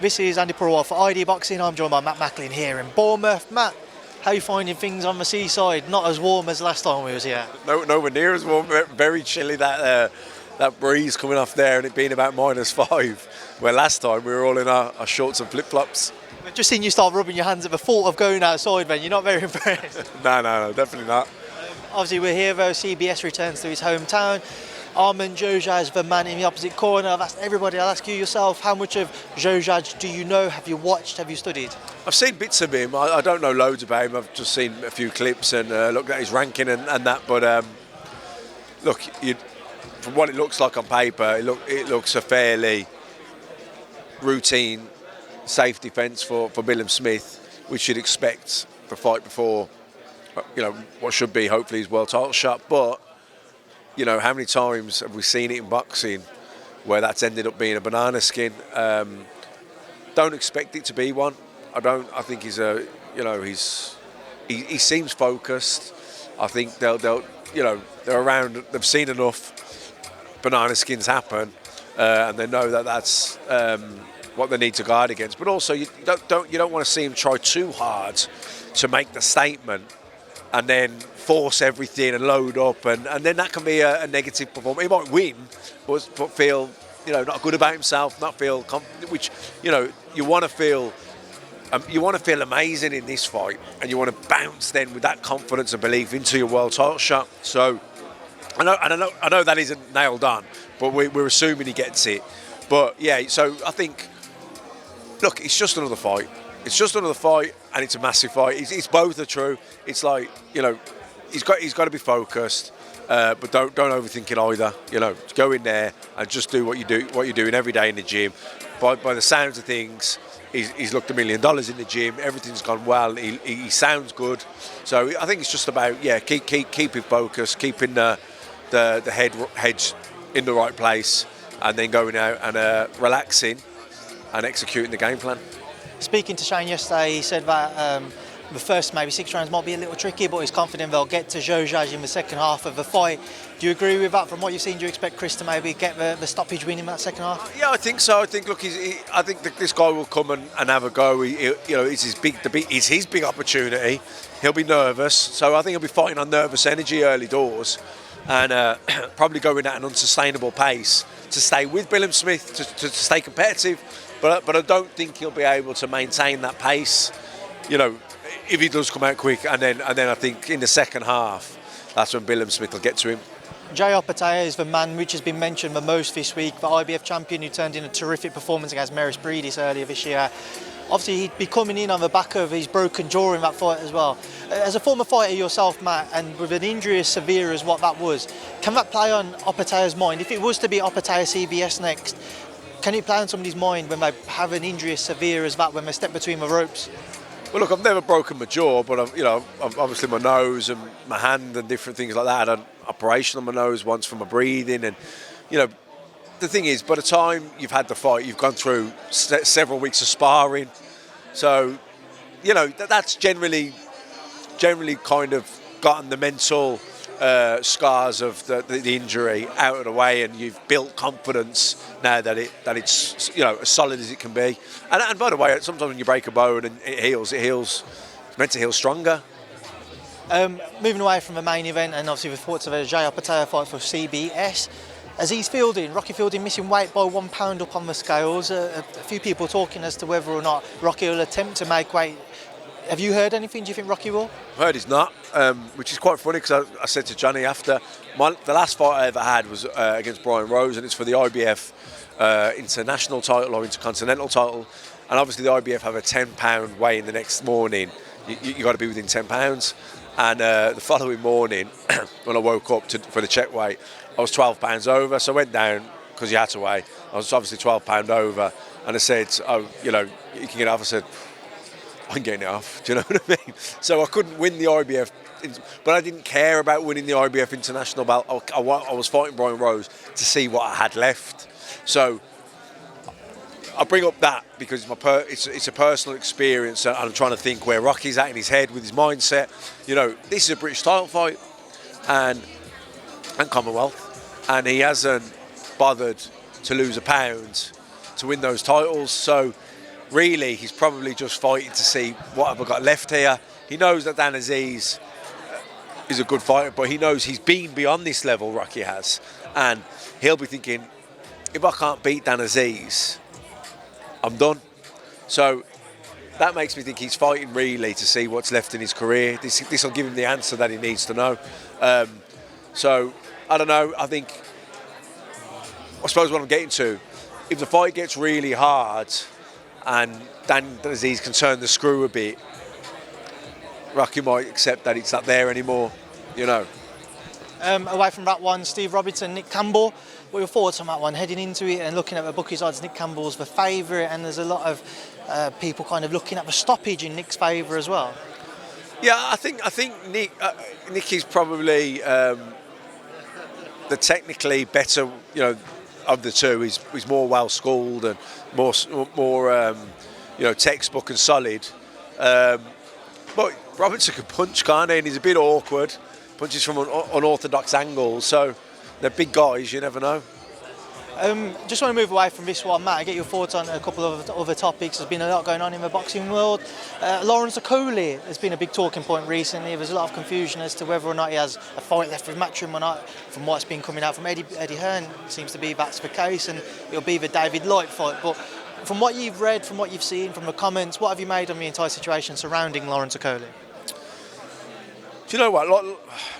This is Andy Purewal for ID Boxing. I'm joined by Matt Macklin here in Bournemouth. Matt, how are you finding things on the seaside? Not as warm as last time we was here. Nowhere near as warm. Very chilly, that breeze coming off there, and it being about -5. Where last time we were all in our shorts and flip-flops. I've just seen you start rubbing your hands at the thought of going outside, then. You're not very impressed. No, definitely not. Obviously, we're here though. CBS returns to his hometown. Xhoxhaj, the man in the opposite corner. I've asked everybody. I'll ask you yourself. How much of Xhoxhaj do you know? Have you watched? Have you studied? I've seen bits of him. I don't know loads about him. I've just seen a few clips and looked at his ranking and that. But look, from what it looks like on paper, it looks a fairly routine, safe defence for Billam-Smith, which you'd expect the fight before, what should be hopefully his world title shot. But how many times have we seen it in boxing where that's ended up being a banana skin? Don't expect it to be one. I think he's he seems focused. I think they're around. They've seen enough banana skins happen, and they know that that's what they need to guard against. But also, you don't want to see him try too hard to make the statement and then force everything and load up, and then that can be a negative performance. He might win, but feel not good about himself, not feel confident. Which you want to feel. You want to feel amazing in this fight, and you want to bounce then with that confidence and belief into your world title shot. So I know that isn't nailed on, but we're assuming he gets it. But yeah, so I think, look, it's just another fight. It's just another fight, and it's a massive fight. It's both are true. It's like he's got to be focused, but don't overthink it either. Go in there and just do what you're doing every day in the gym. By the sounds of things, he's looked $1 million in the gym. Everything's gone well. He sounds good. So I think it's just about keeping focused, keeping the head in the right place, and then going out and relaxing and executing the game plan. Speaking to Shane yesterday, he said that the first maybe 6 rounds might be a little tricky, but he's confident they'll get to Xhoxhaj in the second half of the fight. Do you agree with that? From what you've seen, do you expect Chris to maybe get the stoppage win in that second half? Yeah, I think so. I think I think that this guy will come and have a go. It's his big opportunity. He'll be nervous, so I think he'll be fighting on nervous energy early doors, and probably going at an unsustainable pace to stay with Billam-Smith to stay competitive. But I don't think he'll be able to maintain that pace, if he does come out quick. And then I think in the second half, that's when Billam-Smith will get to him. Opetaia is the man which has been mentioned the most this week, the IBF champion who turned in a terrific performance against Maurice Breedis earlier this year. Obviously, he'd be coming in on the back of his broken jaw in that fight as well. As a former fighter yourself, Matt, and with an injury as severe as what that was, can that play on Opetaia's mind? If it was to be Opetaia CBS next, can it play on somebody's mind when they have an injury as severe as that, when they step between the ropes? Well, look, I've never broken my jaw, but I've obviously my nose and my hand and different things like that. I had an operation on my nose once for my breathing, and the thing is, by the time you've had the fight, you've gone through several weeks of sparring, so that's generally kind of gotten the mental scars of the injury out of the way, and you've built confidence now that it's as solid as it can be. And by the way, sometimes when you break a bone and it heals. It's meant to heal stronger. Moving away from the main event, and obviously the thoughts of a Opetaia fight for CBS. As Rocky Fielding missing weight by 1 pound up on the scales. A few people talking as to whether or not Rocky will attempt to make weight. Have you heard anything? Do you think Rocky will? I've heard he's not, which is quite funny, because I said to Johnny after, the last fight I ever had was against Brian Rose, and it's for the IBF international title or intercontinental title. And obviously the IBF have a £10 weigh in the next morning. You got to be within £10. And the following morning, when I woke up for the check weight, I was £12 over. So I went down because you had to weigh. I was obviously £12 over, and I said, you can get it off. I said, I'm getting it off. Do you know what I mean? So I couldn't win the IBF, but I didn't care about winning the IBF international belt. I was fighting Brian Rose to see what I had left. So I bring up that because it's a personal experience, and I'm trying to think where Rocky's at in his head with his mindset. This is a British title fight and Commonwealth, and he hasn't bothered to lose a pound to win those titles. So really he's probably just fighting to see what have I got left here. He knows that Dan Aziz is a good fighter, but he knows he's been beyond this level, Rocky has. And he'll be thinking, if I can't beat Dan Aziz, I'm done. So that makes me think he's fighting really to see what's left in his career. This will give him the answer that he needs to know. So, I don't know, I suppose what I'm getting to, if the fight gets really hard and Dan Aziz can turn the screw a bit, Rocky might accept that it's not there anymore, you know. Away from that one, Steve Robertson, Nick Campbell. What are your thoughts on that one? Heading into it and looking at the bookies odds, Nick Campbell's the favourite, and there's a lot of people kind of looking at the stoppage in Nick's favour as well. Yeah, I think Nick is probably the technically better, you know, of the two. He's more well schooled and more textbook and solid. But Robertson can punch, can't he? And he's a bit awkward. Punches from unorthodox angles. So they're big guys. You never know. Just want to move away from this one, Matt. I get your thoughts on a couple of other topics. There's been a lot going on in the boxing world. Lawrence Okolie has been a big talking point recently. There's a lot of confusion as to whether or not he has a fight left with Matchroom or not. From what's been coming out from Eddie Hearn, it seems to be that's the case, and it'll be the David Light fight. But from what you've read, from what you've seen, from the comments, what have you made on the entire situation surrounding Lawrence Okolie? Do you know what?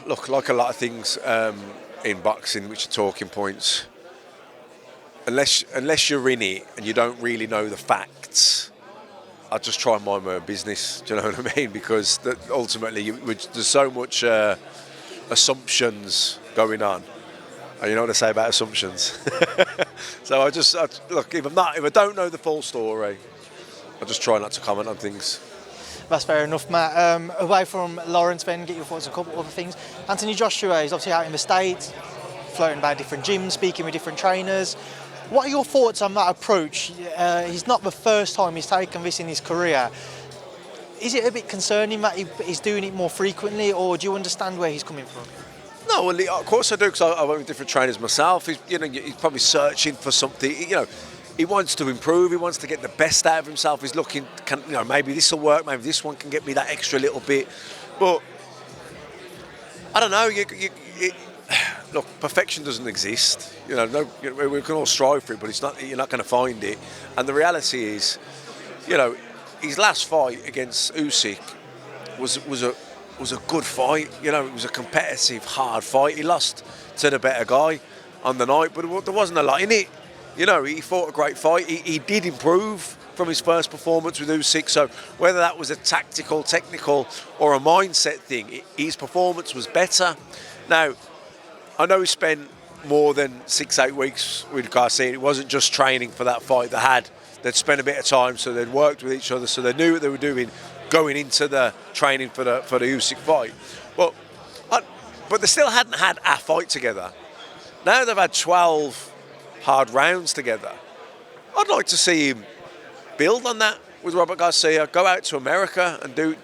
Look, like a lot of things in boxing, which are talking points. Unless you're in it and you don't really know the facts, I just try and mind my own business. Do you know what I mean? Because ultimately, there's so much assumptions going on. And you know what I say about assumptions. So look. If I don't know the full story, I just try not to comment on things. That's fair enough, Matt. Away from Lawrence, then, get your thoughts on a couple other things. Anthony Joshua is obviously out in the States, floating about different gyms, speaking with different trainers. What are your thoughts on that approach? He's not the first time he's taken this in his career. Is it a bit concerning that he's doing it more frequently, or do you understand where he's coming from? No, well, of course I do, because I work with different trainers myself. He's probably searching for something. He wants to improve. He wants to get the best out of himself. He's looking, maybe this will work. Maybe this one can get me that extra little bit. But I don't know. Look, perfection doesn't exist. We can all strive for it, but it's not. You're not going to find it. And the reality is, his last fight against Usyk was a good fight. It was a competitive, hard fight. He lost to the better guy on the night, but there wasn't a lot in it. He fought a great fight. He did improve from his first performance with Usyk. So whether that was a tactical, technical, or a mindset thing, his performance was better. Now, I know he spent more than 6-8 weeks with Garcia. It wasn't just training for that fight. They'd spent a bit of time, so they'd worked with each other, so they knew what they were doing going into the training for the Usyk fight. But they still hadn't had a fight together. Now they've had 12 hard rounds together. I'd like to see him build on that with Robert Garcia, go out to America and do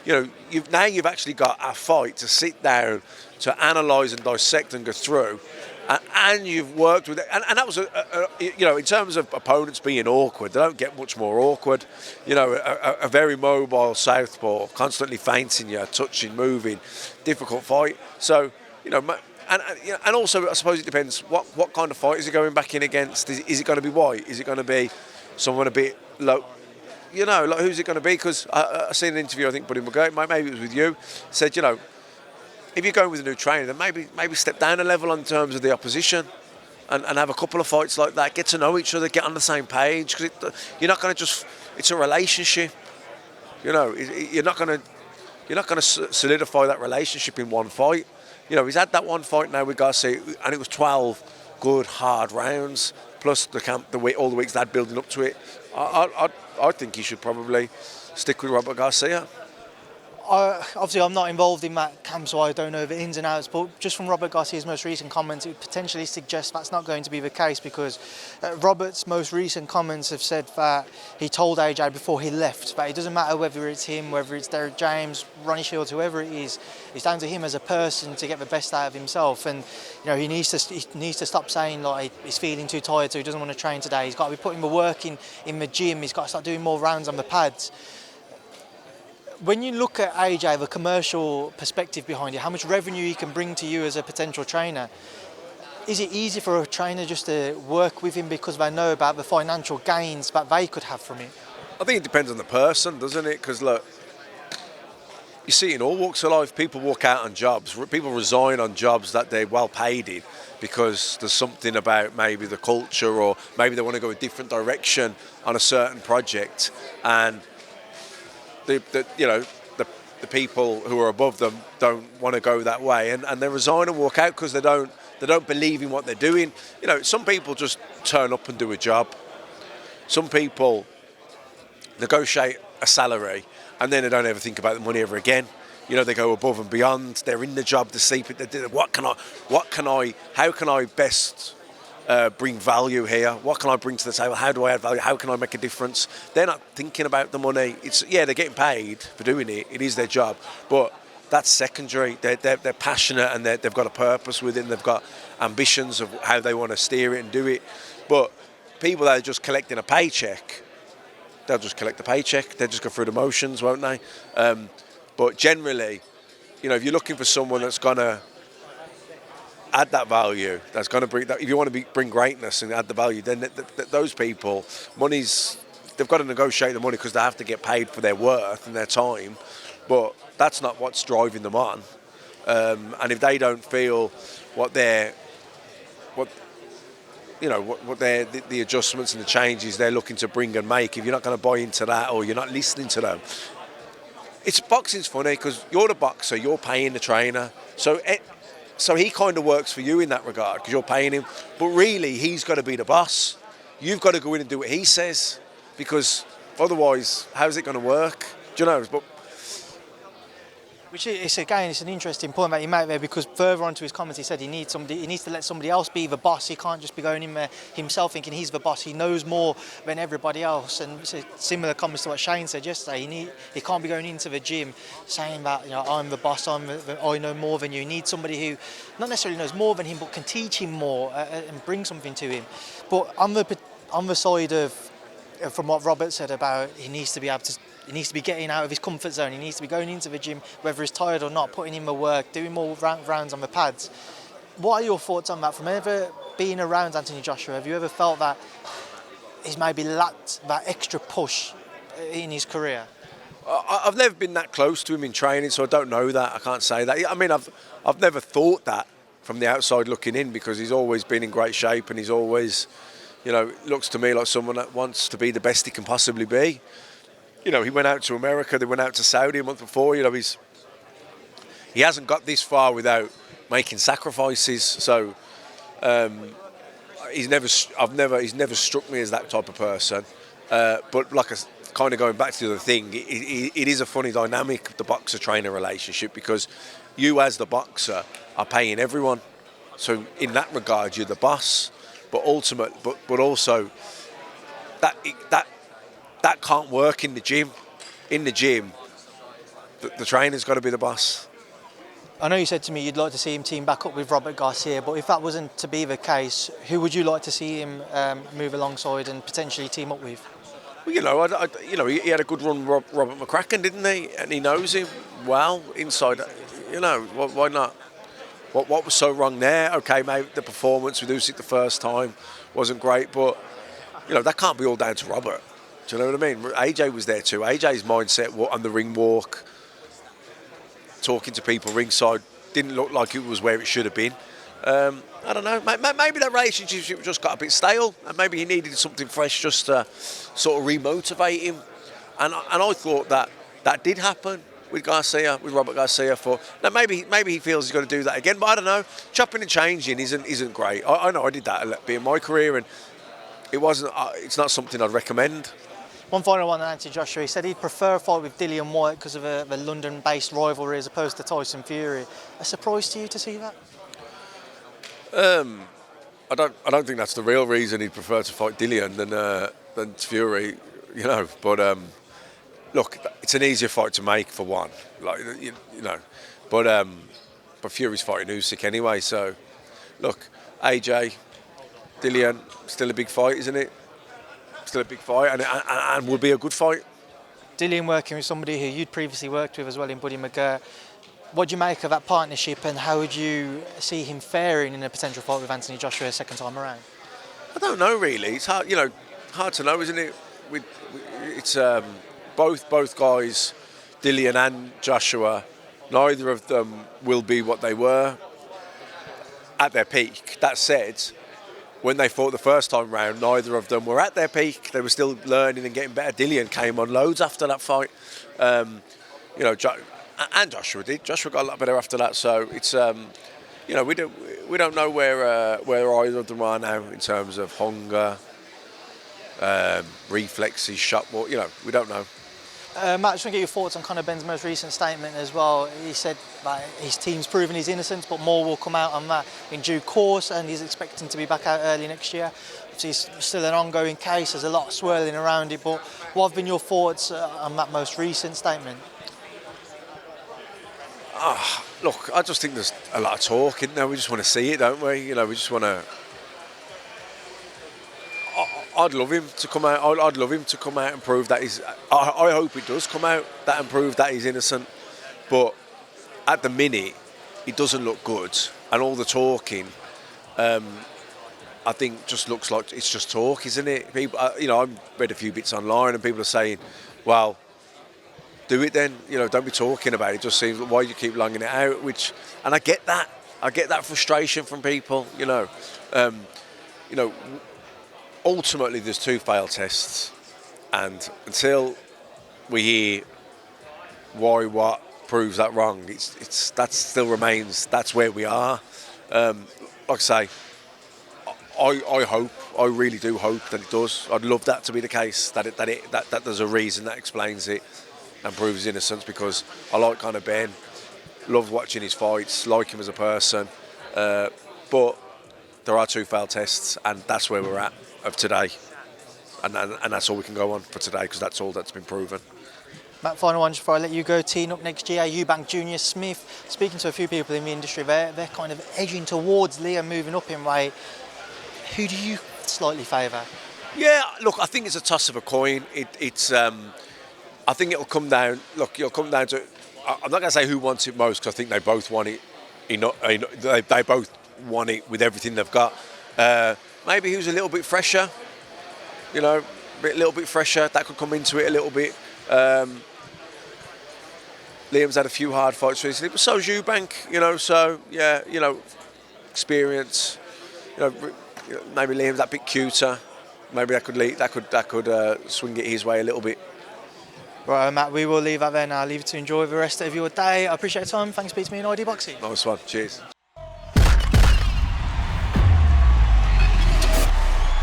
you've actually got a fight to sit down to analyse and dissect and go through, and you've worked with it, and that was in terms of opponents being awkward, they don't get much more awkward. A very mobile southpaw, constantly feinting you, touching, moving, difficult fight. So and also I suppose it depends what kind of fight is he going back in against. Is it going to be White? Is it going to be someone a bit low? Who's it going to be? Because I seen an interview, I think, Buddy McGurk, maybe it was with you, said, if you're going with a new trainer, then maybe step down a level in terms of the opposition and have a couple of fights like that, get to know each other, get on the same page, because you're not going to just, it's a relationship. You're not going to solidify that relationship in one fight. He's had that one fight now with Garcia, and it was 12 good, hard rounds, plus all the weeks that building up to it. I think he should probably stick with Robert Garcia. Obviously, I'm not involved in that camp, so I don't know the ins and outs. But just from Robert Garcia's most recent comments, it potentially suggests that's not going to be the case, because Robert's most recent comments have said that he told AJ before he left that it doesn't matter whether it's him, whether it's Derek James, Ronnie Shields, whoever it is, it's down to him as a person to get the best out of himself. And he needs to stop saying like he's feeling too tired, so he doesn't want to train today. He's got to be putting the work in the gym. He's got to start doing more rounds on the pads. When you look at AJ, the commercial perspective behind it, how much revenue he can bring to you as a potential trainer, is it easy for a trainer just to work with him because they know about the financial gains that they could have from it? I think it depends on the person, doesn't it? Because look, you see in all walks of life, people walk out on jobs, people resign on jobs that they're well paid in because there's something about maybe the culture, or maybe they want to go a different direction on a certain project, and the people who are above them don't want to go that way, and they resign and walk out because they don't believe in what they're doing. Some people just turn up and do a job. Some people negotiate a salary and then they don't ever think about the money ever again. They go above and beyond. They're in the job, they sleep it. How can I best bring value here? What can I bring to the table? How do I add value? How can I make a difference? They're not thinking about the money. They're getting paid for doing it. It is their job, but that's secondary. They're passionate, and they've got a purpose with it, and they've got ambitions of how they want to steer it and do it. But people that are just collecting a paycheck, they'll just collect the paycheck. They'll just go through the motions, won't they? But generally, if you're looking for someone that's gonna add that value, that's going to bring that. If you want to bring greatness and add the value, then those people, they've got to negotiate the money because they have to get paid for their worth and their time. But that's not what's driving them on. And if they don't feel the adjustments and the changes they're looking to bring and make, if you're not going to buy into that, or you're not listening to them, boxing's funny because you're the boxer, you're paying the trainer, so he kind of works for you in that regard because you're paying him. But really, he's got to be the boss. You've got to go in and do what he says, because otherwise, how's it going to work? Do you know? But Which is, again, it's an interesting point that you make there, because further on to his comments, he said he needs to let somebody else be the boss. He can't just be going in there himself thinking he's the boss. He knows more than everybody else. And it's similar comments to what Shane said yesterday. He can't be going into the gym saying that, I'm the boss, I know more than you. He needs somebody who not necessarily knows more than him, but can teach him more and bring something to him. But on the side of, from what Robert said about he needs to be getting out of his comfort zone. He needs to be going into the gym, whether he's tired or not, putting in the work, doing more rounds on the pads. What are your thoughts on that? From ever being around Anthony Joshua, have you ever felt that he's maybe lacked that extra push in his career? I've never been that close to him in training, so I don't know that. I can't say that. I mean, I've never thought that from the outside looking in, because he's always been in great shape, and he's always, looks to me like someone that wants to be the best he can possibly be. He went out to America, they went out to Saudi a month before. He hasn't got this far without making sacrifices. So he's never struck me as that type of person. But like kind of going back to the other thing, it is a funny dynamic, the boxer-trainer relationship, because you as the boxer are paying everyone. So in that regard, you're the boss. But also that can't work in the gym. In the gym, the trainer's got to be the boss. I know you said to me you'd like to see him team back up with Robert Garcia, but if that wasn't to be the case, who would you like to see him move alongside and potentially team up with? Well, he had a good run, Robert McCracken, didn't he? And he knows him well inside. Why not? What was so wrong there? Okay, maybe the performance with Usyk the first time wasn't great, but that can't be all down to Robert. Do you know what I mean? AJ was there too. AJ's mindset on the ring walk, talking to people ringside, didn't look like it was where it should have been. I don't know. Maybe that relationship just got a bit stale, and maybe he needed something fresh just to sort of remotivate him. And I thought that did happen with Robert Garcia. Now maybe he feels he's got to do that again, but I don't know. Chopping and changing isn't great. I know I did that a little bit in my career, and it wasn't. It's not something I'd recommend. One final one on Anthony Joshua. He said he'd prefer a fight with Dillian-Whyte because of a London-based rivalry as opposed to Tyson Fury. A surprise to you to see that? I don't think that's the real reason he'd prefer to fight Dillian than Fury, you know. But look, it's an easier fight to make for one, like you know. But Fury's fighting Usyk anyway, so look, AJ, Dillian, still a big fight, isn't it? Still a big fight, and will be a good fight. Dillian working with somebody who you'd previously worked with as well in Buddy McGirt. What do you make of that partnership, and how would you see him faring in a potential fight with Anthony Joshua a second time around? I don't know really. It's hard, hard to know, isn't it? It's both guys, Dillian and Joshua. Neither of them will be what they were at their peak. That said, when they fought the first time round, neither of them were at their peak. They were still learning and getting better. Dillian came on loads after that fight. And Joshua did. Joshua got a lot better after that. So it's we don't know where either of them are now in terms of hunger, reflexes, shot. We don't know. Matt, I just want to get your thoughts on Conor Benn's most recent statement as well. He said that his team's proven his innocence, but more will come out on that in due course, and he's expecting to be back out early next year. Obviously, it's still an ongoing case. There's a lot swirling around it, but what have been your thoughts on that most recent statement? Look, I just think there's a lot of talk, isn't there? We just want to see it, don't we? We just want to. I'd love him to come out. I'd love him to come out and prove that he's. I hope he does come out and prove that he's innocent. But at the minute, it doesn't look good, and all the talking, I think, just looks like it's just talk, isn't it? People, I've read a few bits online, and people are saying, "Well, do it then. Don't be talking about it. It just seems like why you keep longing it out." And I get that. I get that frustration from people. Ultimately, there's 2 failed tests, and until we hear why what proves that wrong, that still remains. That's where we are. Like I say, I really do hope that it does. I'd love that to be the case. That there's a reason that explains it and proves his innocence, because I like Conor Benn, love watching his fights, like him as a person. But there are 2 failed tests, and that's where we're at of today. And that's all we can go on for today, because that's all that's been proven. Matt, final one just before I let you go. Teeing up next year, Eubank Jr, Smith. Speaking to a few people in the industry, they're kind of edging towards Liam moving up in weight. Who do you slightly favour? Yeah, look, I think it's a toss of a coin. I think it'll come down. Look, it'll come down to. I'm not going to say who wants it most, because I think they both want it. They both want it with everything they've got. Maybe who's a little bit fresher. A little bit fresher. That could come into it a little bit. Liam's had a few hard fights recently, but so's Eubank. So yeah, experience. Maybe Liam's that bit cuter. Maybe that could swing it his way a little bit. Right, Matt, we will leave that there now. Leave you to enjoy the rest of your day. I appreciate your time. Thanks for speaking to me in ID Boxing. Nice one. Cheers.